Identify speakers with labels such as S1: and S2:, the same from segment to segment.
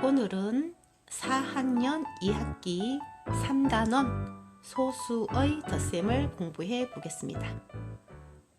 S1: 오늘은 4학년 2학기 3단원 소수의 덧셈을 공부해 보겠습니다.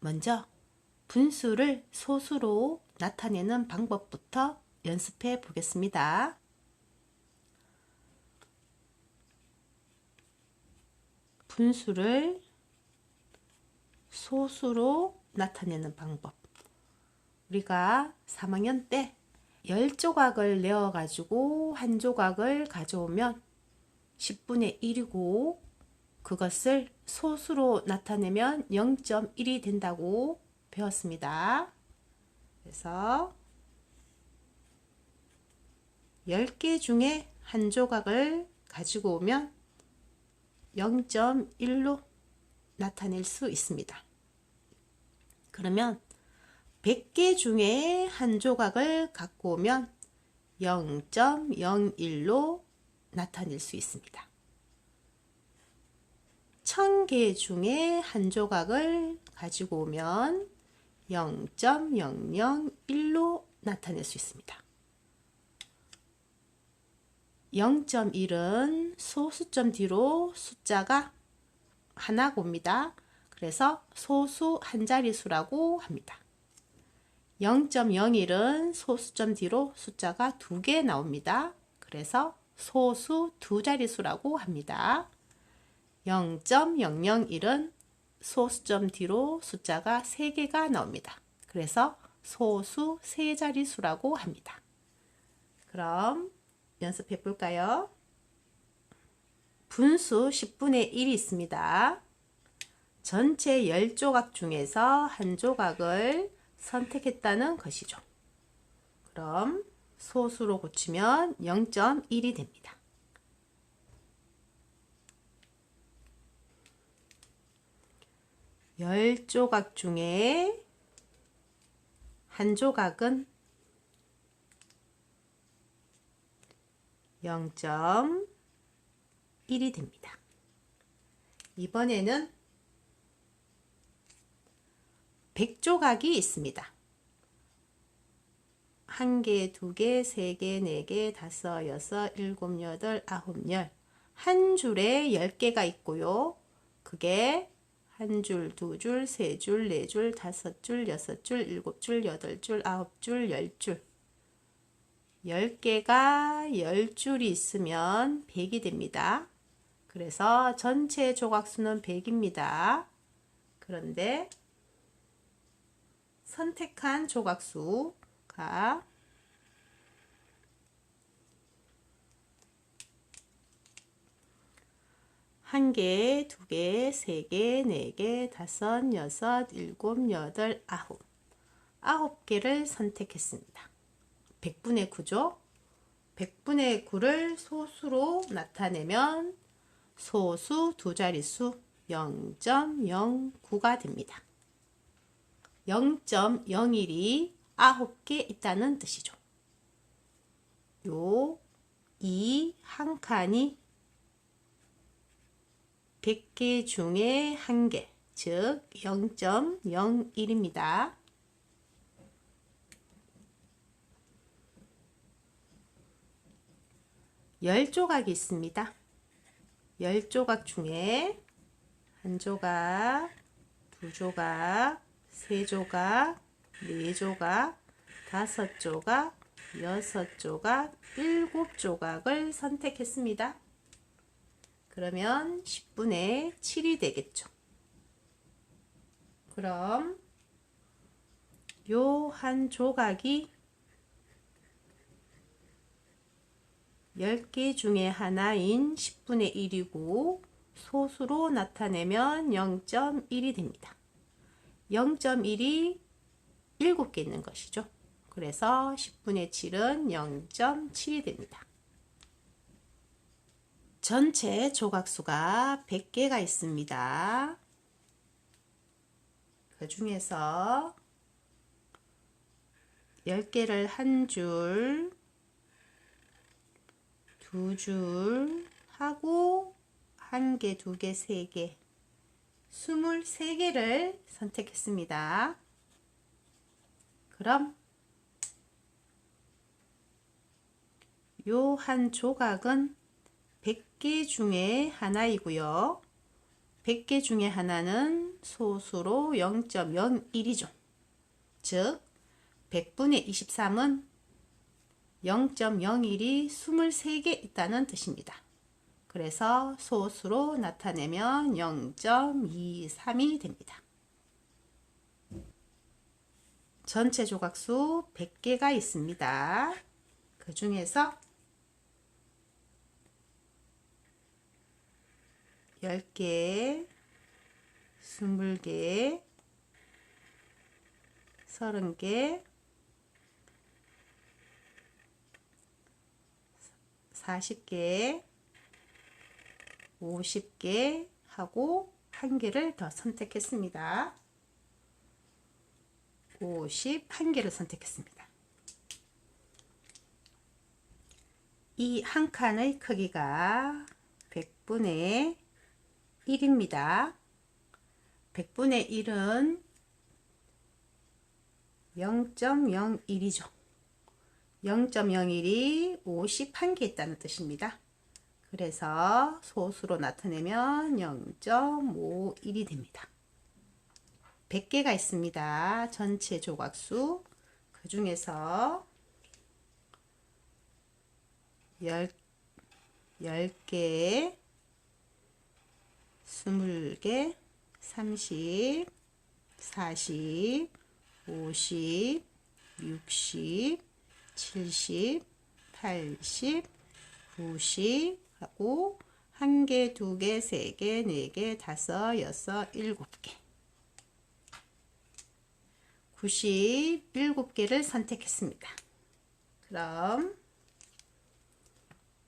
S1: 먼저 분수를 소수로 나타내는 방법부터 연습해 보겠습니다. 분수를 소수로 나타내는 방법. 우리가 3학년 때 10조각을 내어 가지고 한 조각을 가져오면 10분의 1이고 그것을 소수로 나타내면 0.1이 된다고 배웠습니다. 그래서 10개 중에 한 조각을 가지고 오면 0.1로 나타낼 수 있습니다. 그러면 100개 중에 한 조각을 갖고 오면 0.01로 나타낼 수 있습니다. 1000개 중에 한 조각을 가지고 오면 0.001로 나타낼 수 있습니다. 0.1은 소수점 뒤로 숫자가 하나가 옵니다. 그래서 소수 한 자릿수라고 합니다. 0.01은 소수점 뒤로 숫자가 2개 나옵니다. 그래서 소수 두 자릿수라고 합니다. 0.001은 소수점 뒤로 숫자가 3개가 나옵니다. 그래서 소수 세 자릿수라고 합니다. 그럼 연습해 볼까요? 분수 10분의 1이 있습니다. 전체 10조각 중에서 한 조각을 선택했다는 것이죠. 그럼 소수로 고치면 0.1이 됩니다. 열 조각 중에 한 조각은 0.1이 됩니다. 이번에는 100조각이 있습니다. 1개, 2개, 3개, 4개, 5, 6, 7, 8, 9, 10. 한 줄에 10개가 있고요. 그게 한 줄, 두 줄, 세 줄, 네 줄, 5줄, 6줄, 7줄, 8줄, 9줄, 10줄. 10개가 10줄이 있으면 100이 됩니다. 그래서 전체 조각수는 100입니다. 그런데 선택한 조각수가 1개, 2개, 3개, 4개, 5, 6, 7, 8, 9. 9개를 선택했습니다. 100분의 9죠. 100분의 9를 소수로 나타내면 소수 두 자릿수 0.09가 됩니다. 0.01이 9개 있다는 뜻이죠. 요 이 한 칸이 100개 중에 한 개, 즉 0.01입니다. 열 조각이 있습니다. 10조각 중에 한 조각, 두 조각, 세 조각, 네 조각, 5조각, 6조각, 7조각을 선택했습니다. 그러면 10분의 7이 되겠죠. 그럼 요 한 조각이 10개 중에 하나인 10분의 1이고 소수로 나타내면 0.1이 됩니다. 0.1이 7개 있는 것이죠. 그래서 10분의 7은 0.7이 됩니다. 전체 조각수가 100개가 있습니다. 그 중에서 10개를 한 줄, 두 줄 하고 1개, 2개, 3개, 23개를 선택했습니다. 그럼 요 한 조각은 100개 중에 하나이고요. 100개 중에 하나는 소수로 0.01이죠. 즉 100분의 23은 0.01이 23개 있다는 뜻입니다. 그래서 소수로 나타내면 0.23이 됩니다. 전체 조각수 100개가 있습니다. 그 중에서 10개, 20개, 30개, 40개, 50개 하고 한 개를 더 선택했습니다. 51개를 선택했습니다. 이 한 칸의 크기가 100분의 1입니다. 100분의 1은 0.01이죠. 0.01이 51개 있다는 뜻입니다. 그래서 소수로 나타내면 0.51이 됩니다. 100개가 있습니다. 전체 조각수. 그 중에서 10개, 20개, 30, 40, 50, 60, 70, 80, 90 하고 1개, 2개, 3개, 4개, 5, 6, 7개 97개를 선택했습니다. 그럼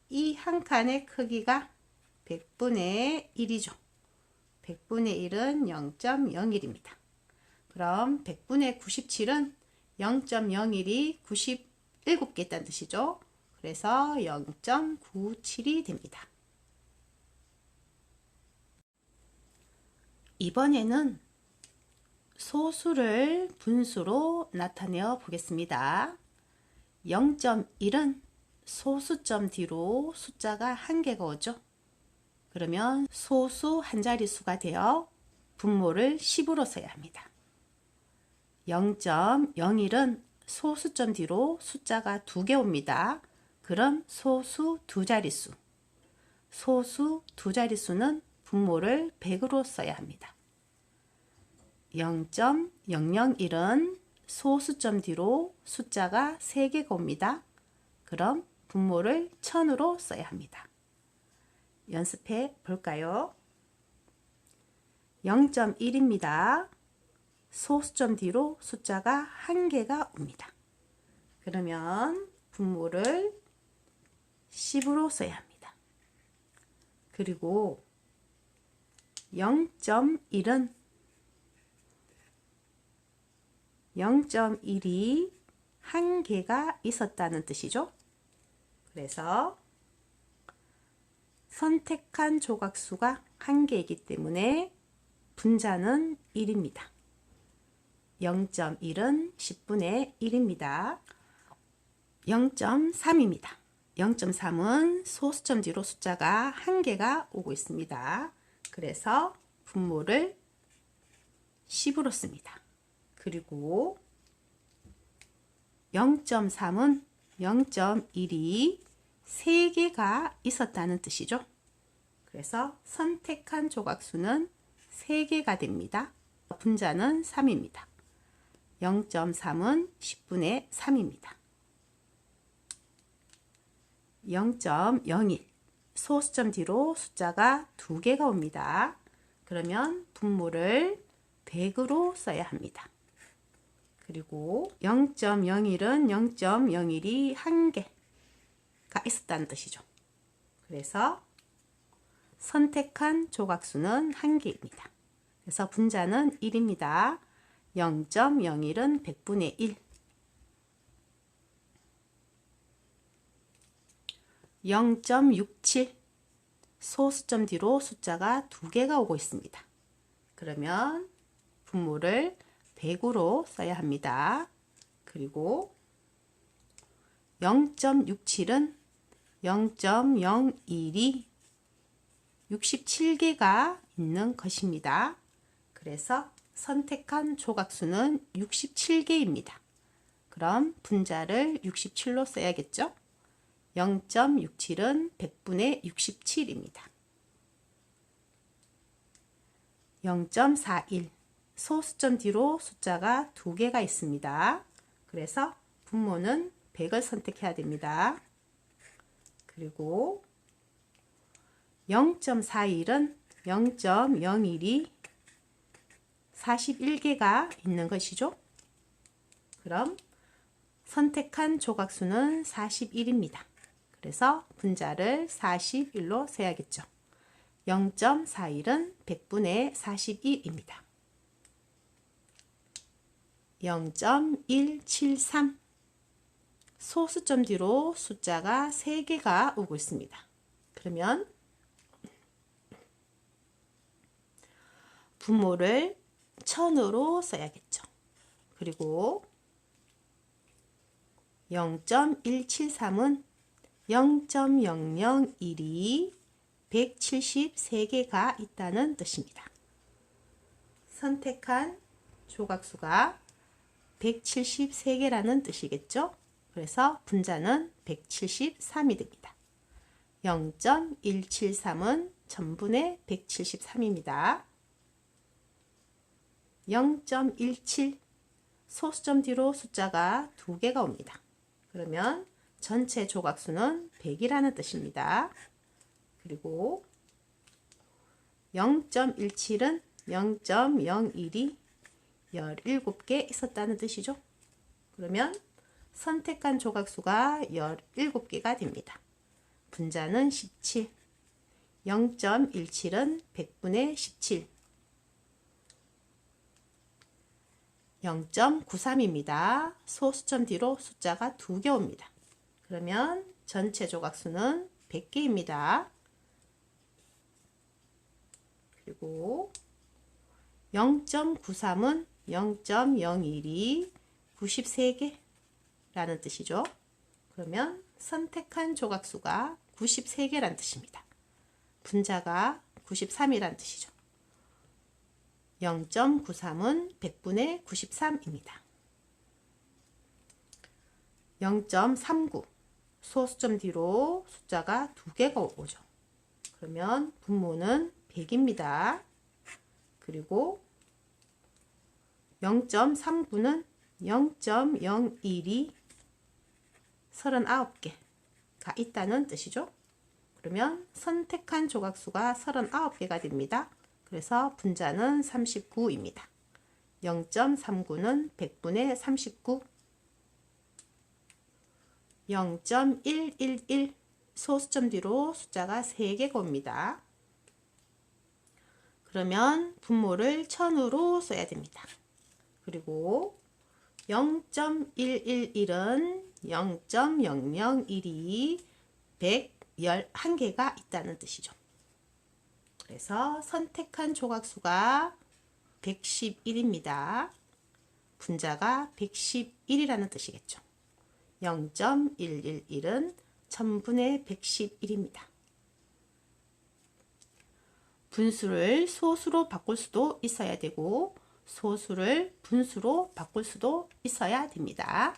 S1: 이 한 칸의 크기가 100분의 1이죠. 100분의 1은 0.01입니다. 그럼 100분의 97은 0.01이 97개 있다는 뜻이죠. 그래서 0.97이 됩니다. 이번에는 소수를 분수로 나타내어 보겠습니다. 0.1은 소수점 뒤로 숫자가 한 개가 오죠. 그러면 소수 한 자릿수가 되어 분모를 10으로 써야 합니다. 0.01은 소수점 뒤로 숫자가 2개 옵니다. 그럼 소수 두 자릿수. 소수 두 자릿수는 분모를 100으로 써야 합니다. 0.001은 소수점 뒤로 숫자가 3개가 옵니다. 그럼 분모를 1000으로 써야 합니다. 연습해 볼까요? 0.1입니다. 소수점 뒤로 숫자가 1개가 옵니다. 그러면 분모를 10으로 써야 합니다. 그리고 0.1은 0.1이 1개가 있었다는 뜻이죠. 그래서 선택한 조각수가 1개이기 때문에 분자는 1입니다. 0.1은 10분의 1입니다. 0.3입니다. 0.3은 소수점 뒤로 숫자가 1개가 오고 있습니다. 그래서 분모를 10으로 씁니다. 그리고 0.3은 0.1이 3개가 있었다는 뜻이죠. 그래서 선택한 조각수는 3개가 됩니다. 분자는 3입니다. 0.3은 10분의 3입니다. 0.01 소수점 뒤로 숫자가 2개가 옵니다. 그러면 분모를 100으로 써야 합니다. 그리고 0.01은 0.01이 1개가 있었다는 뜻이죠. 그래서 선택한 조각수는 1개입니다. 그래서 분자는 1입니다. 0.01은 100분의 1. 0.67 소수점 뒤로 숫자가 2개가 오고 있습니다. 그러면 분모를 100으로 써야 합니다. 그리고 0.67은 0.01이 67개가 있는 것입니다. 그래서 선택한 조각수는 67개입니다. 그럼 분자를 67로 써야겠죠? 0.67은 100분의 67입니다. 0.41 소수점 뒤로 숫자가 2개가 있습니다. 그래서 분모는 100을 선택해야 됩니다. 그리고 0.41은 0.01이 41개가 있는 것이죠. 그럼 선택한 조각수는 41입니다. 그래서 분자를 41로 세야겠죠. 0.41은 100분의 42입니다. 0.173 소수점 뒤로 숫자가 3개가 오고 있습니다. 그러면 분모를 1000으로 써야겠죠. 그리고 0.173은 0.001이 173개가 있다는 뜻입니다. 선택한 조각수가 173개라는 뜻이겠죠. 그래서 분자는 173이 됩니다. 0.173은 1000분의 173입니다. 0.17 소수점 뒤로 숫자가 2개가 옵니다. 그러면 전체 조각수는 100이라는 뜻입니다. 그리고 0.17은 0.01이 17개 있었다는 뜻이죠. 그러면 선택한 조각수가 17개가 됩니다. 분자는 17, 0.17은 100분의 17, 0.93입니다. 소수점 뒤로 숫자가 2개 옵니다. 그러면 전체 조각수는 100개입니다. 그리고 0.93은 0.01이 93개라는 뜻이죠. 그러면 선택한 조각수가 93개라는 뜻입니다. 분자가 93이라는 뜻이죠. 0.93은 100분의 93입니다. 0.39 소수점 뒤로 숫자가 2개가 오죠. 그러면 분모는 100입니다. 그리고 0.39는 0.01이 39개가 있다는 뜻이죠. 그러면 선택한 조각수가 39개가 됩니다. 그래서 분자는 39입니다. 0.39는 100분의 39, 0.111 소수점 뒤로 숫자가 3개가 옵니다. 그러면 분모를 1000으로 써야 됩니다. 그리고 0.111은 0.001이 111개가 있다는 뜻이죠. 그래서 선택한 조각수가 111입니다. 분자가 111이라는 뜻이겠죠. 0.111은 1000분의 111입니다. 분수를 소수로 바꿀 수도 있어야 되고 소수를 분수로 바꿀 수도 있어야 됩니다.